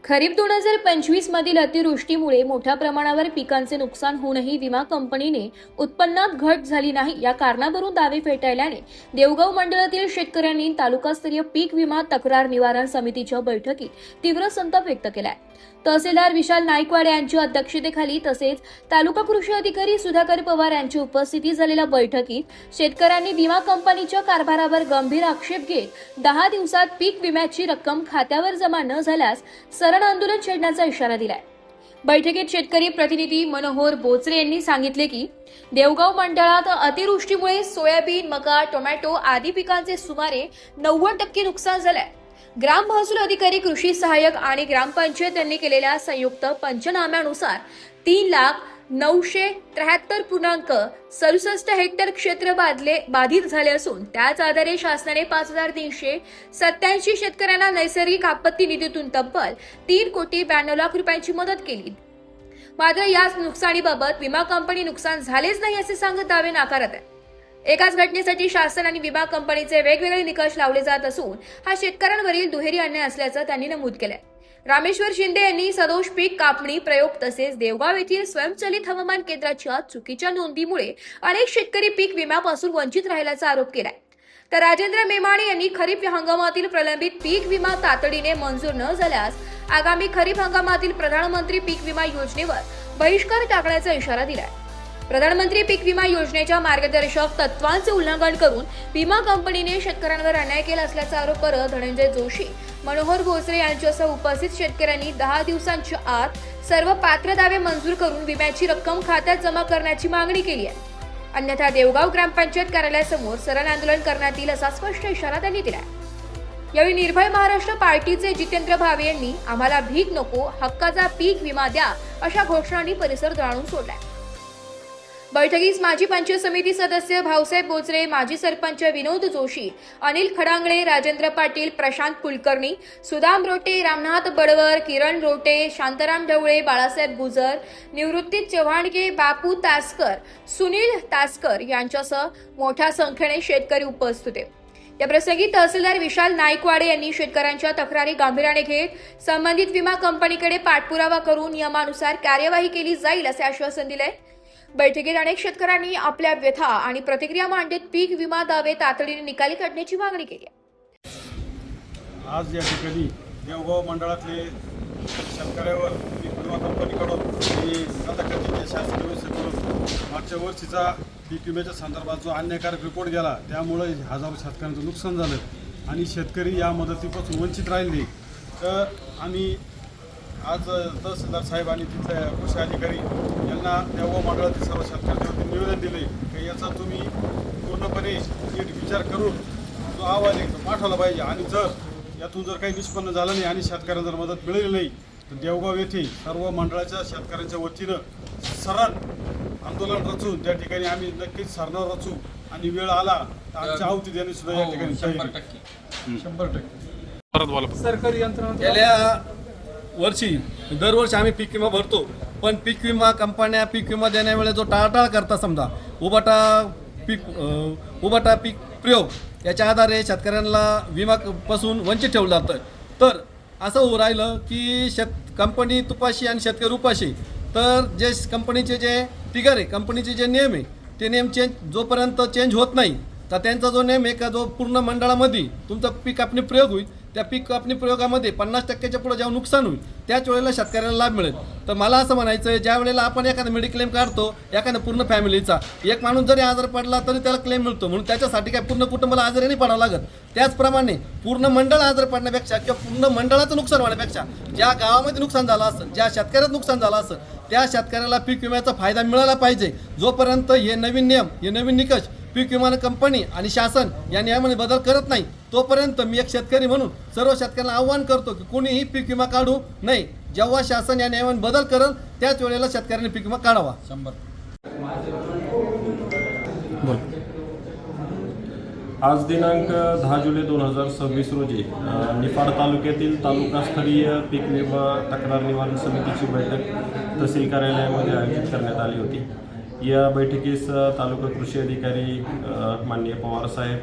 खरीप 2025 मधील अतिवृष्टीमुळे मोठ्या प्रमाणावर पिकांचे नुकसान होऊनही विमा कंपनीने उत्पन्नात घट झाली नाही या कारणावरून दावे फेटाळल्याने देवगाव मंडळातील शेतकऱ्यांनी तालुकास्तरीय पीक विमा तक्रार निवारण समितीच्या बैठकीत तीव्र संताप व्यक्त केलाय। तहसीलदार विशाल नाईकवाड यांच्या अध्यक्षतेखाली तसेच तालुका कृषी अधिकारी सुधाकर पवार यांची उपस्थिती झालेल्या बैठकीत शेतकऱ्यांनी विमा कंपनीच्या कारभारावर गंभीर आक्षेप घेत 10 दिवसात पीक विम्याची रक्कम खात्यावर जमा न झाल्यास सरळ आंदोलन छेडण्याचा इशारा दिलाय। बैठकीत शेतकरी प्रतिनिधी मनोहर बोचरे यांनी सांगितले की देवगाव मंडळात अतिवृष्टीमुळे सोयाबीन, मका, टोमॅटो आदी पिकांचे सुमारे 90% नुकसान झालंय। ग्राम महसूल अधिकारी, कृषी सहाय्यक आणि ग्रामपंचायत यांनी केलेल्या संयुक्त पंचनाम्यानुसार 3,973.67 हेक्टर क्षेत्र बाधित झाले असून त्याच आधारे शासनाने 5,387 शेतकऱ्यांना नैसर्गिक आपत्ती निधीतून तब्बल 3,92,00,000 रुपयांची मदत केली। मात्र याच नुकसानीबाबत विमा कंपनी नुकसान झालेच नाही असे सांगत दावे नाकारत आहे। एकाच घटनेसाठी शासन आणि विमा कंपनीचे वेगवेगळे निकष लावले जात असून हा शेतकऱ्यांवरील दुहेरी अन्याय असल्याचं त्यांनी नमूद केलंय। रामेश्वर शिंदे यांनी सदोष पीक कापणी प्रयोग तसेच देवगाव येथील स्वयंचलित हवामान केंद्राच्या चुकीच्या नोंदीमुळे अनेक शेतकरी पीक विम्यापासून वंचित राहिल्याचा आरोप केलाय। तर राजेंद्र मेमाणे यांनी खरीप हंगामातील प्रलंबित पीक विमा तातडीने मंजूर न झाल्यास आगामी खरीप हंगामातील प्रधानमंत्री पीक विमा योजनेवर बहिष्कार टाकण्याचा इशारा दिलाय। प्रधानमंत्री पीक विमा योजनेच्या मार्गदर्शक तत्वांचे उल्लंघन करून विमा कंपनीने शेतकऱ्यांवर अन्याय केला असल्याचा आरोप करत धनंजय जोशी, मनोहर बोचरे यांच्यासह उपस्थित शेतकऱ्यांनी 10 दिवसांच्या आत सर्व पात्र दावे मंजूर करून विम्याची रक्कम खात्यात जमा करण्याची मागणी केली आहे। अन्यथा देवगाव ग्रामपंचायत कार्यालयासमोर सरळ आंदोलन करण्यात येईल असा स्पष्ट इशारा त्यांनी दिला। यावेळी निर्भय महाराष्ट्र पार्टीचे जितेंद्र भावे यांनी आम्हाला भीक नको, हक्काचा पीक विमा द्या अशा घोषणांनी परिसर जाळून सोडलाय। बैठकीस माजी पंचायत समिती सदस्य भाऊसाहेब बोचरे, माजी सरपंच विनोद जोशी, अनिल खडांगळे, राजेंद्र पाटील, प्रशांत कुलकर्णी, सुदाम रोटे, रामनाथ बडवर, किरण रोटे, शांताराम ढवळे, बाळासाहेब गुजर, निवृत्ती चव्हाणके, बापू तासकर, सुनील तासकर यांच्यासह मोठ्या संख्येने शेतकरी उपस्थित होते। याप्रसंगी तहसीलदार विशाल नाईकवाड यांनी शेतकऱ्यांच्या तक्रारी गांभीर्याने घेत संबंधित विमा कंपनीकडे पाठपुरावा करून नियमानुसार कार्यवाही केली जाईल असे आश्वासन दिले। बैठकीत अनेक शेतकऱ्यांनी आपल्या व्यथा आणि प्रतिक्रिया मांडत पीक विमा दावे तातडीने निकाली काढण्याची मागणी केली। आज या ठिकाणी देवगाव मंडळातले शेतकऱ्यावर पीक विमा कंपनीकडून आणि तथाकथित शासकीय व्यवस्थेकडून मागच्या वर्षीचा पीक विम्याच्या संदर्भात जो अन्यायकारक रिपोर्ट गेला त्यामुळे हजारो शेतकऱ्यांचं नुकसान झालं आणि शेतकरी या मदतीपासून वंचित राहिले। तर आम्ही आज तहसीलदार साहेब आणि तिथले कृषी अधिकारी यांना देवगाव मंडळातील सर्व शेतकऱ्यांवरती निवेदन दिले की याचा तुम्ही पूर्णपणे नीट विचार करून जो अहवाल आहे तो पाठवला पाहिजे आणि जर यातून जर काही निष्पन्न झालं नाही आणि शेतकऱ्यांना जर मदत मिळाली नाही तर देवगाव येथे सर्व मंडळाच्या शेतकऱ्यांच्या वतीनं सरळ आंदोलन रचून त्या ठिकाणी आम्ही नक्कीच सरणार रचू आणि वेळ आला तर आमची आहुती देणे सुद्धा या ठिकाणी 100% सरकारी यंत्रणा गेल्या वर्षी दरवर्षी आम्ही पीक विमा भरतो, पण पीक विमा कंपन्या पीक विमा देण्यावेळेस जो टाळाटाळ करता समजा उबाटा पीक प्रयोग याच्या आधारे शेतकऱ्यांना विमापासून वंचित ठेवलं जातं। तर असं होऊ राहिलं की कंपनी तुपाशी आणि शेतकरी उपाशी। तर जे कंपनीचे जे फिगर आहे, कंपनीचे जे नियम आहे ते नियम जोपर्यंत चेंज होत नाही तर त्यांचा जो नियम आहे का जो पूर्ण मंडळामध्ये तुमचा पीक कापणी प्रयोग होईल त्या पीक कापणी प्रयोगामध्ये 50% पुढे जेव्हा नुकसान होईल त्याच वेळेला शेतकऱ्याला लाभ मिळेल। तर मला असं म्हणायचं आहे, ज्या वेळेला आपण एखादा मेडिक्लेम काढतो एखाद्या पूर्ण फॅमिलीचा, एक माणूस जरी आजार पडला तरी त्याला क्लेम मिळतो, म्हणून त्याच्यासाठी काय पूर्ण कुटुंबाला आजारी नाही पडावं लागत। त्याचप्रमाणे पूर्ण मंडळ आजार पडण्यापेक्षा किंवा पूर्ण मंडळाचं नुकसान होण्यापेक्षा ज्या गावामध्ये नुकसान झालं असेल, ज्या शेतकऱ्याचं नुकसान झालं असेल त्या शेतकऱ्याला पीक विम्याचा फायदा मिळाला पाहिजे। जोपर्यंत हे नवीन नियम, हे नवीन निकष पीक विमा कंपनी आणि शासन या नियमाने बदल करत नाही तोपर्यंत मी एक शेतकरी म्हणून सर्व शेतकऱ्यांना आव्हान करतो की कोणीही पीक विमा काढू नये। जेव्हा शासन या नियमाने बदल करेल त्याच वेळेला शेतकऱ्यांनी पीक विमा काढावा। 100 आज दिनांक 10 जुलै 2026 रोजी निफाड तालुक्यातील तालुकास्तरीय पीक विमा तक्रार निवारण समितीची बैठक तहसील कार्यालयामध्ये आयोजित करण्यात आली होती। या बैठकीस तालुका कृषी अधिकारी माननीय पवार साहेब,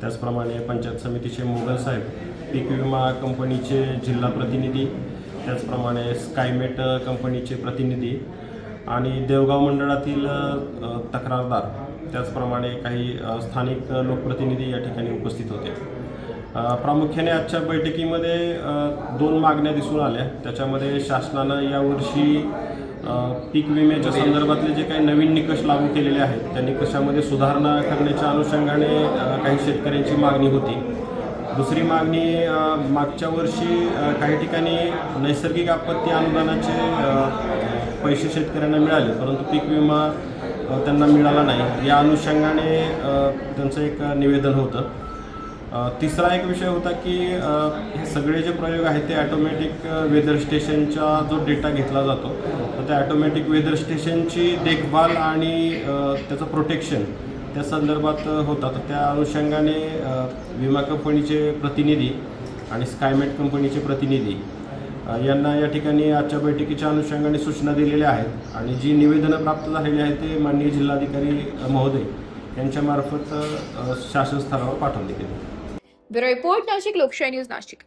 त्याचप्रमाणे पंचायत समितीचे मोगल साहेब, पीक विमा कंपनीचे जिल्हा प्रतिनिधी त्याचप्रमाणे स्कायमेट कंपनीचे प्रतिनिधी आणि देवगाव मंडळातील तक्रारदार, त्याचप्रमाणे काही स्थानिक लोकप्रतिनिधी या ठिकाणी उपस्थित होते. प्रामुख्याने आजच्या बैठकीमध्ये 2 मागण्या दिसून आल्या. त्याच्यामध्ये शासनानं यावर्षी पीक विम्याच्या संदर्भातले जे काही नवीन निकष लागू केलेले आहेत त्या निकषामध्ये सुधारणा करण्याच्या अनुषंगाने काही शेतकऱ्यांची मागणी होती. दुसरी मागणी, मागच्या वर्षी काही ठिकाणी नैसर्गिक आपत्ती अनुदानाचे पैसे शेतकऱ्यांना मिळाले, परंतु पीक विमा त्यांना मिळाला नाही. या अनुषंगाने त्यांचं एक निवेदन होतं. तिसरा एक विषय होता की हे सगळे जे प्रयोग आहेत ते ॲटोमॅटिक वेदर स्टेशनचा जो डेटा घेतला जातो तर त्या ॲटोमॅटिक वेदर स्टेशनची देखभाल आणि त्याचं प्रोटेक्शन त्या संदर्भात होतात. त्या अनुषंगाने विमा कंपनीचे प्रतिनिधी आणि स्कायमेट कंपनीचे प्रतिनिधी यांना या ठिकाणी आजच्या बैठकीच्या अनुषंगाने सूचना दिलेल्या आहेत आणि जी निवेदनं प्राप्त झालेली आहेत ते माननीय जिल्हाधिकारी महोदय यांच्यामार्फत शासन स्तरावर पाठवले गेले. ब्युरो रिपोर्ट, नाशिक लोकशाही न्यूज, नाशिक.